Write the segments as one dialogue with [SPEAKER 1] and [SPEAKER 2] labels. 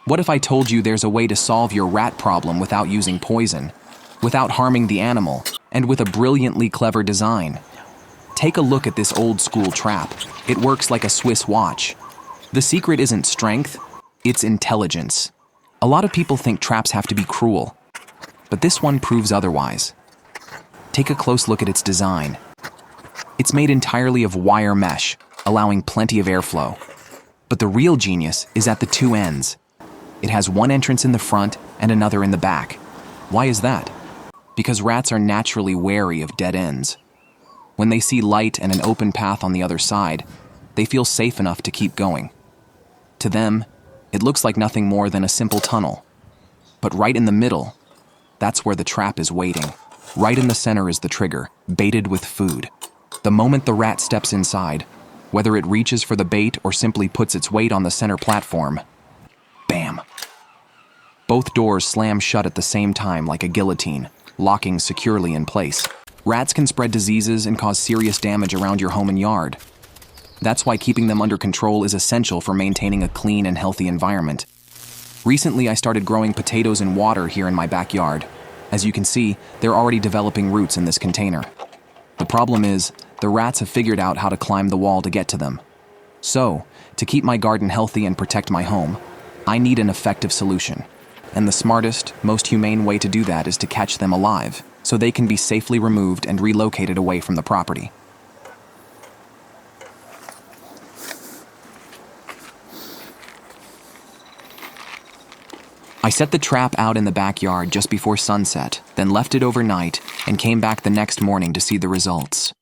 [SPEAKER 1] What if I told you there's a way to solve your rat problem without using poison, without harming the animal, and with a brilliantly clever design? Take a look at this old-school trap. It works like a Swiss watch. The secret isn't strength, it's intelligence. A lot of people think traps have to be cruel, but this one proves otherwise. Take a close look at its design. It's made entirely of wire mesh, allowing plenty of airflow. But the real genius is at the two ends. It has one entrance in the front and another in the back. Why is that? Because rats are naturally wary of dead ends. When they see light and an open path on the other side, they feel safe enough to keep going. To them, it looks like nothing more than a simple tunnel. But right in the middle, that's where the trap is waiting. Right in the center is the trigger, baited with food. The moment the rat steps inside, whether it reaches for the bait or simply puts its weight on the center platform, bam! Both doors slam shut at the same time like a guillotine, locking securely in place. Rats can spread diseases and cause serious damage around your home and yard. That's why keeping them under control is essential for maintaining a clean and healthy environment. Recently, I started growing potatoes in water here in my backyard. As you can see, they're already developing roots in this container. The problem is, the rats have figured out how to climb the wall to get to them. So, to keep my garden healthy and protect my home, I need an effective solution. And the smartest, most humane way to do that is to catch them alive, so they can be safely removed and relocated away from the property. I set the trap out in the backyard just before sunset, then left it overnight and came back the next morning to see the results.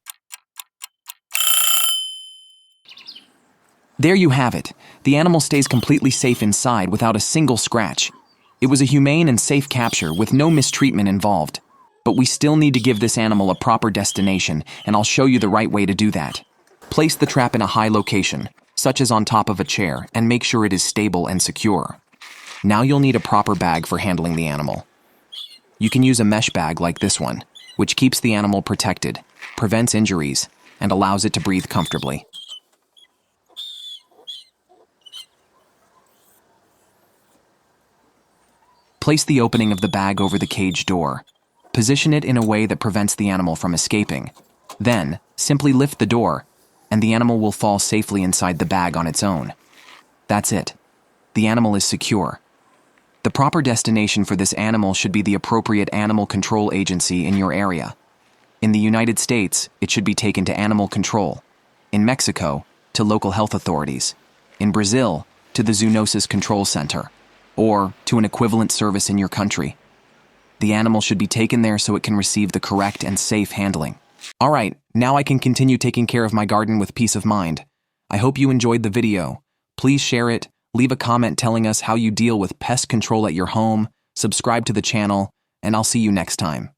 [SPEAKER 1] There you have it. The animal stays completely safe inside without a single scratch. It was a humane and safe capture with no mistreatment involved. But we still need to give this animal a proper destination, and I'll show you the right way to do that. Place the trap in a high location, such as on top of a chair, and make sure it is stable and secure. Now you'll need a proper bag for handling the animal. You can use a mesh bag like this one, which keeps the animal protected, prevents injuries, and allows it to breathe comfortably. Place the opening of the bag over the cage door. Position it in a way that prevents the animal from escaping. Then, simply lift the door, and the animal will fall safely inside the bag on its own. That's it. The animal is secure. The proper destination for this animal should be the appropriate animal control agency in your area. In the United States, it should be taken to animal control. In Mexico, to local health authorities. In Brazil, to the Zoonosis Control Center, or to an equivalent service in your country. The animal should be taken there so it can receive the correct and safe handling. All right, now I can continue taking care of my garden with peace of mind. I hope you enjoyed the video. Please share it, leave a comment telling us how you deal with pest control at your home, subscribe to the channel, and I'll see you next time.